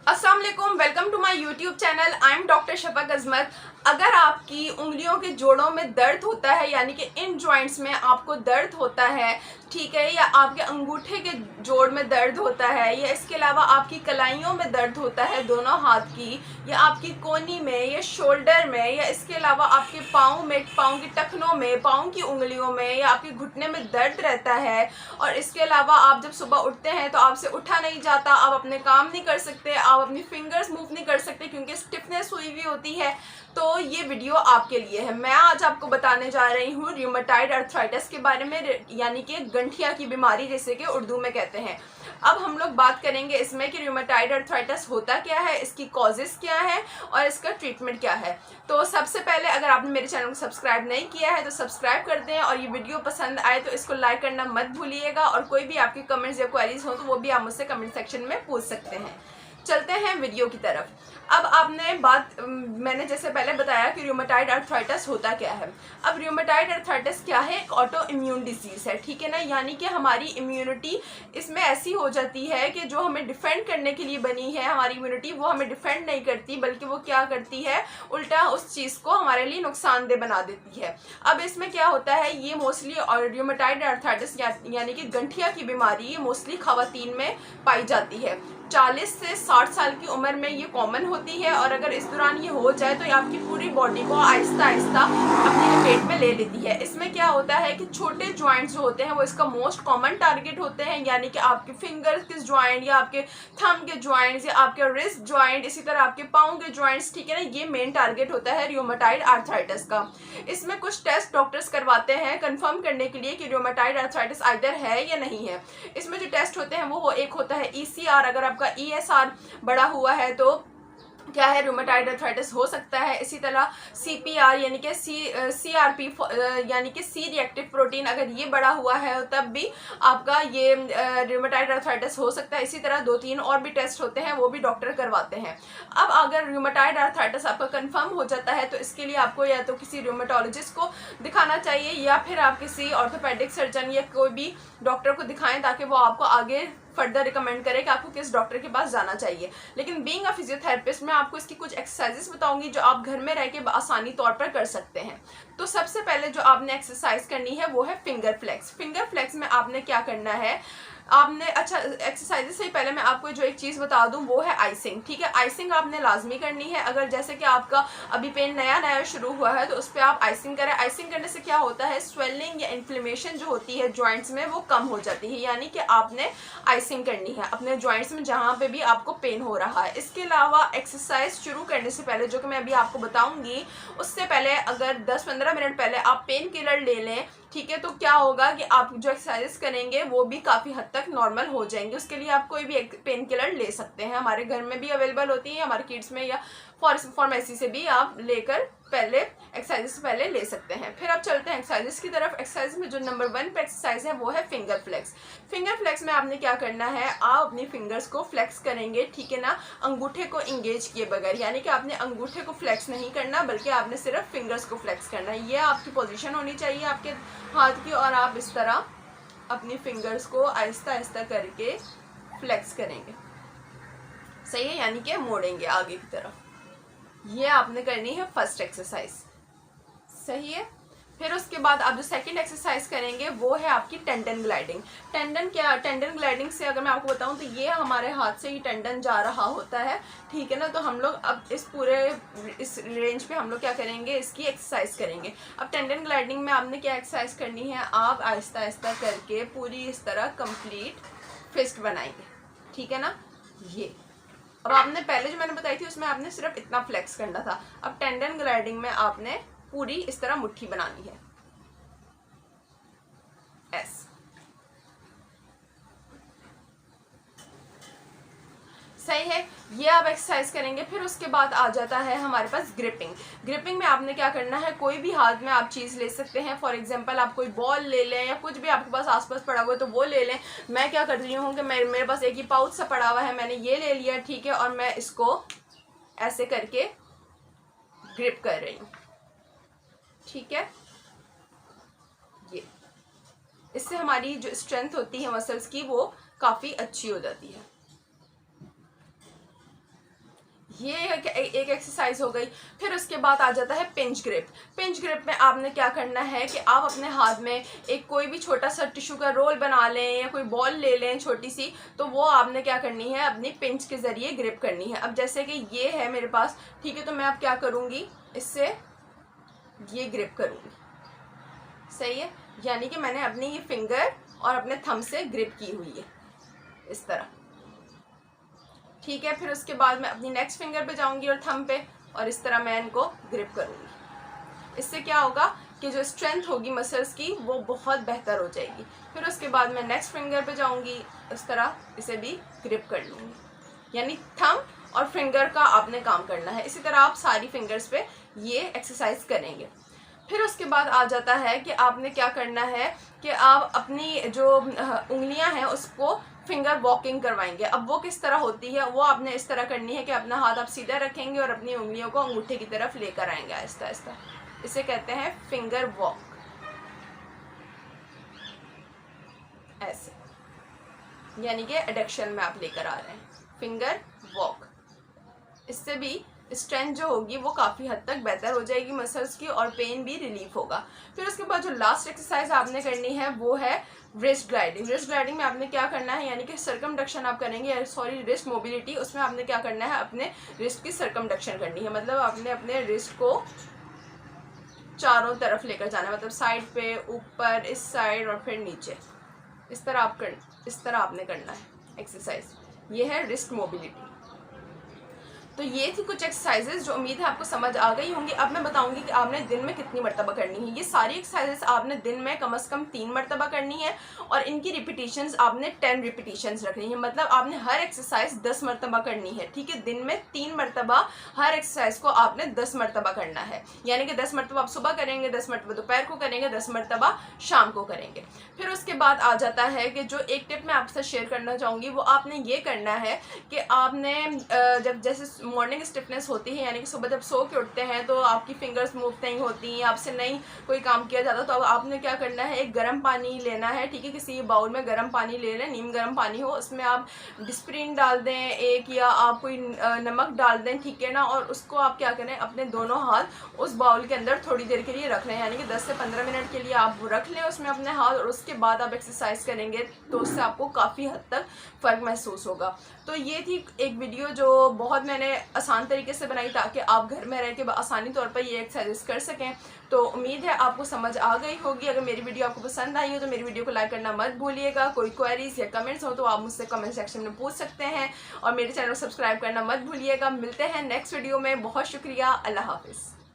अस्सलाम वालेकुम, welcome to my YouTube channel. I am doctor Shafaq Azmat. अगर आपकी उंगलियों के जोड़ों में दर्द होता है, यानी कि इन जॉइंट्स में आपको दर्द होता है, ठीक है, या आपके अंगूठे के जोड़ में दर्द होता है, या इसके अलावा आपकी कलाइयों में दर्द होता है दोनों हाथ की, या आपकी कोहनी में, या शोल्डर में, या इसके अलावा आपके पाँव में, पाँव की टखनों में, पाँव की उंगलियों में, या आपके घुटने में दर्द रहता है, और इसके अलावा आप जब सुबह उठते हैं तो आपसे उठा नहीं जाता, आप अपने काम नहीं कर सकते, आप अपनी फिंगर्स मूव नहीं कर सकते क्योंकि स्टिफनेस हुई हुई होती है, तो ये वीडियो आपके लिए है। मैं आज आपको बताने जा रही हूँ रूमेटॉइड अर्थराइटिस के बारे में, यानी कि गंठिया की बीमारी जिसे कि उर्दू में कहते हैं। अब हम लोग बात करेंगे इसमें कि रूमेटॉइड अर्थराइटिस होता क्या है, इसकी कॉजेस क्या है और इसका ट्रीटमेंट क्या है। तो सबसे पहले अगर आपने मेरे चैनल को सब्सक्राइब नहीं किया है तो सब्सक्राइब कर दें, और ये वीडियो पसंद आए तो इसको लाइक करना मत भूलिएगा, और कोई भी आपके कमेंट्स या क्वेरीज हो तो वो भी आप मुझसे कमेंट सेक्शन में पूछ सकते हैं। चलते हैं वीडियो की तरफ। अब मैंने जैसे पहले बताया कि रूमेटॉइड अर्थराइटिस होता क्या है। अब रूमेटॉइड अर्थराइटिस क्या है? एक ऑटो इम्यून डिजीज है, ठीक है ना, यानी कि हमारी इम्यूनिटी इसमें ऐसी हो जाती है कि जो हमें डिफेंड करने के लिए बनी है हमारी इम्यूनिटी, वो हमें डिफेंड नहीं करती, बल्कि वो क्या करती है, उल्टा उस चीज़ को हमारे लिए नुकसानदेह बना देती है। अब इसमें क्या होता है, ये मोस्टली रूमेटॉइड अर्थराइटिस यानी कि गंठिया की बीमारी, ये मोस्टली खवातीन में पाई जाती है। 40 से 60 साल की उम्र में ये कॉमन होती है, और अगर इस दौरान ये हो जाए तो ये आपकी पूरी बॉडी को आहिस्ता आहिस्ता अपनी लपेट में ले लेती है। इसमें क्या होता है कि छोटे जॉइंट्स जो होते हैं वो इसका मोस्ट कॉमन टारगेट होते हैं, यानी कि आपके फिंगर के जॉइंट, या आपके थंब के जॉइंट्स, या आपके रिस्ट जॉइंट, इसी तरह आपके पाँव के जॉइंट्स, ठीक है ना, ये मेन टारगेट होता है रूमेटॉइड अर्थराइटिस का। इसमें कुछ टेस्ट डॉक्टर्स करवाते हैं कंफर्म करने के लिए कि रूमेटॉइड अर्थराइटिस आइदर है या नहीं है। इसमें जो टेस्ट होते हैं वो एक होता है ECR, अगर आपका ESR बड़ा हुआ है तो क्या है, रूमेटॉइड अर्थराइटिस हो सकता है। इसी तरह CPR यानी कि CRP यानी कि C रिएक्टिव प्रोटीन, अगर ये बड़ा हुआ है तब भी आपका ये रूमेटॉइड अर्थराइटिस हो सकता है। इसी तरह 2-3 और भी टेस्ट होते हैं, वो भी डॉक्टर करवाते हैं। अब अगर रूमेटॉइड अर्थराइटिस आपका कंफर्म हो जाता है तो इसके लिए आपको या तो किसी रूमेटोलॉजिस्ट को दिखाना चाहिए, या फिर आप किसी ऑर्थोपेडिक सर्जन या कोई भी डॉक्टर को दिखाएं, ताकि वो आपको आगे फर्दर रिकमेंड करें कि आपको किस डॉक्टर के पास जाना चाहिए। लेकिन बीइंग अ फिजियोथेरेपिस्ट मैं आपको इसकी कुछ एक्सरसाइजेस बताऊंगी जो आप घर में रह के आसानी तौर पर कर सकते हैं। तो सबसे पहले जो आपने एक्सरसाइज करनी है वो है फिंगर फ्लेक्स। फिंगर फ्लेक्स में आपने क्या करना है, आपने एक्सरसाइजेस से पहले मैं आपको जो एक चीज़ बता दूं वो है आइसिंग, ठीक है। आइसिंग आपने लाजमी करनी है। अगर जैसे कि आपका अभी पेन नया नया शुरू हुआ है तो उस पर आप आइसिंग करें। आइसिंग करने से क्या होता है, स्वेलिंग या इन्फ्लेमेशन जो होती है जॉइंट्स में वो कम हो जाती है, यानी कि आपने आइसिंग करनी है अपने जॉइंट्स में जहाँ पे भी आपको पेन हो रहा है। इसके अलावा एक्सरसाइज शुरू करने से पहले, जो कि मैं अभी आपको बताऊंगी, उससे पहले अगर 10-15 मिनट पहले आप पेन किलर ले लें, ठीक है, तो क्या होगा कि आप जो एक्सरसाइज करेंगे वो भी काफ़ी हद तक नॉर्मल हो जाएंगे। उसके लिए आप कोई भी एक पेन किलर ले सकते हैं, हमारे घर में भी अवेलेबल होती है, मार्केट्स में, या फार्मेसी से भी आप लेकर पहले एक्सरसाइज से पहले ले सकते हैं। फिर आप चलते हैं एक्सरसाइज की तरफ। एक्सरसाइज में जो नंबर 1 पे एक्सरसाइज है वो है फिंगर फ्लेक्स। फिंगर फ्लेक्स में आपने क्या करना है, आप अपनी फिंगर्स को फ्लेक्स करेंगे, ठीक है ना, अंगूठे को इंगेज किए बगैर, यानी कि आपने अंगूठे को फ्लेक्स नहीं करना, बल्कि आपने सिर्फ फिंगर्स को फ्लेक्स करना है। ये आपकी पोजीशन होनी चाहिए आपके हाथ की, और आप इस तरह अपनी फिंगर्स को आहिस्ता आहिस्ता करके फ्लेक्स करेंगे, सही है, यानी कि मोड़ेंगे आगे की तरफ। ये आपने करनी है फर्स्ट एक्सरसाइज, सही है। फिर उसके बाद आप जो सेकंड एक्सरसाइज करेंगे वो है आपकी टेंडन ग्लाइडिंग। टेंडन ग्लाइडिंग से अगर मैं आपको बताऊं तो ये हमारे हाथ से ही टेंडन जा रहा होता है, ठीक है ना। तो हम लोग अब इस रेंज पे हम लोग क्या करेंगे, इसकी एक्सरसाइज करेंगे। अब टेंडन ग्लाइडिंग में आपने क्या एक्सरसाइज करनी है, आप आहिस्ता आहिस्ता करके पूरी इस तरह कंप्लीट फिस्ट बनाएंगे, ठीक है ना। ये अब आपने पहले जो मैंने बताई थी उसमें आपने सिर्फ इतना फ्लेक्स करना था। अब टेंडन ग्लाइडिंग में आपने पूरी इस तरह मुट्ठी बनानी है, ऐसे, सही है। ये आप एक्सरसाइज करेंगे। फिर उसके बाद आ जाता है हमारे पास ग्रिपिंग। ग्रिपिंग में आपने क्या करना है, कोई भी हाथ में आप चीज़ ले सकते हैं। फॉर एग्जांपल आप कोई बॉल ले लें, या कुछ भी आपके पास आसपास पड़ा हुआ है तो वो ले लें। मैं क्या कर रही हूँ कि मेरे पास एक ही पाउच सा पड़ा हुआ है, मैंने ये ले लिया, ठीक है, और मैं इसको ऐसे करके ग्रिप कर रही हूँ, ठीक है। ये इससे हमारी जो स्ट्रेंथ होती है मसल्स की वो काफ़ी अच्छी हो जाती है। ये एक एक्सरसाइज हो गई। फिर उसके बाद आ जाता है पिंच ग्रिप। पिंच ग्रिप में आपने क्या करना है कि आप अपने हाथ में एक कोई भी छोटा सा टिश्यू का रोल बना लें या कोई बॉल ले लें छोटी सी, तो वो आपने क्या करनी है, अपनी पिंच के ज़रिए ग्रिप करनी है। अब जैसे कि ये है मेरे पास, ठीक है, तो मैं अब क्या करूँगी, इससे ये ग्रिप करूँगी, सही है, यानी कि मैंने अपनी ये फिंगर और अपने थंब से ग्रिप की हुई है इस तरह, ठीक है। फिर उसके बाद मैं अपनी नेक्स्ट फिंगर पे जाऊंगी और थंब पे, और इस तरह मैं इनको ग्रिप करूंगी। इससे क्या होगा कि जो स्ट्रेंथ होगी मसल्स की वो बहुत बेहतर हो जाएगी। फिर उसके बाद मैं नेक्स्ट फिंगर पे जाऊंगी, इस तरह इसे भी ग्रिप कर लूँगी, यानी थंब और फिंगर का आपने काम करना है। इसी तरह आप सारी फिंगर्स पे ये एक्सरसाइज करेंगे। फिर उसके बाद आ जाता है कि आपने क्या करना है कि आप अपनी जो उंगलियां हैं उसको फिंगर वॉकिंग करवाएंगे। अब वो किस तरह होती है, वो आपने इस तरह करनी है कि अपना हाथ आप सीधा रखेंगे और अपनी उंगलियों को अंगूठे की तरफ लेकर आएंगे आहिस्ता आहिस्ता। इसे कहते हैं फिंगर वॉक, ऐसे, यानी कि एडक्शन में आप लेकर आ रहे हैं, फिंगर वॉक। इससे भी स्ट्रेंथ जो होगी वो काफ़ी हद तक बेहतर हो जाएगी मसल्स की, और पेन भी रिलीफ होगा। फिर उसके बाद जो लास्ट एक्सरसाइज आपने करनी है वो है रिस्ट ग्लाइडिंग। रिस्ट ग्लाइडिंग में आपने क्या करना है, यानी कि सर्कमडक्शन आप करेंगे, सॉरी रिस्ट मोबिलिटी, उसमें आपने क्या करना है, अपने रिस्ट की सर्कमडक्शन करनी है, मतलब आपने अपने रिस्ट को चारों तरफ लेकर जाना है, मतलब साइड पे, ऊपर, इस साइड और फिर नीचे, इस तरह आपने करना है एक्सरसाइज। ये है रिस्ट मोबिलिटी। तो ये थी कुछ एक्सरसाइजेज जो उम्मीद है आपको समझ आ गई होंगी। अब मैं बताऊंगी कि आपने दिन में कितनी मरतबा करनी है। ये सारी एक्सरसाइजेज आपने दिन में कम से कम 3 मरतबा करनी है, और इनकी रिपीटिशंस आपने 10 रिपीटिशंस रखनी है, मतलब आपने हर एक्सरसाइज 10 मरतबा करनी है, ठीक है। दिन में 3 मरतबा हर एक्सरसाइज को आपने 10 मरतबा करना है, यानी कि 10 मरतबा आप सुबह करेंगे, 10 मरतबा दोपहर को करेंगे, 10 मरतबा शाम को करेंगे। फिर उसके बाद आ जाता है कि जो एक टिप मैं आपसे शेयर करना चाहूँगी वो आपने ये करना है कि आपने जब जैसे मॉर्निंग स्टिफनेस होती है, यानी कि सुबह जब सो के उठते हैं तो आपकी फिंगर्स मूव नहीं होती, आपसे नहीं कोई काम किया जाता, तो अब आपने क्या करना है, एक गर्म पानी लेना है, ठीक है। किसी बाउल में गर्म पानी ले लें, नीम गर्म पानी हो, उसमें आप डिस्प्रिन डाल दें एक, या आप कोई नमक डाल दें, ठीक है ना। और उसको आप क्या करें, अपने दोनों हाथ उस बाउल के अंदर थोड़ी देर के लिए रख लें, यानी कि 10 से 15 मिनट के लिए आप रख लें उसमें अपने हाथ, और उसके बाद आप एक्सरसाइज करेंगे तो उससे आपको काफ़ी हद तक फ़र्क महसूस होगा। तो ये थी एक वीडियो जो बहुत मैंने आसान तरीके से बनाई ताकि आप घर में रह के आसानी तौर पर ये एक्सरसाइज कर सकें। तो उम्मीद है आपको समझ आ गई होगी। अगर मेरी वीडियो आपको पसंद आई हो तो मेरी वीडियो को लाइक करना मत भूलिएगा। कोई क्वेरीज या कमेंट्स हो तो आप मुझसे कमेंट सेक्शन में पूछ सकते हैं, और मेरे चैनल को सब्सक्राइब करना मत भूलिएगा। मिलते हैं नेक्स्ट वीडियो में। बहुत शुक्रिया, अल्लाह हाफिज़।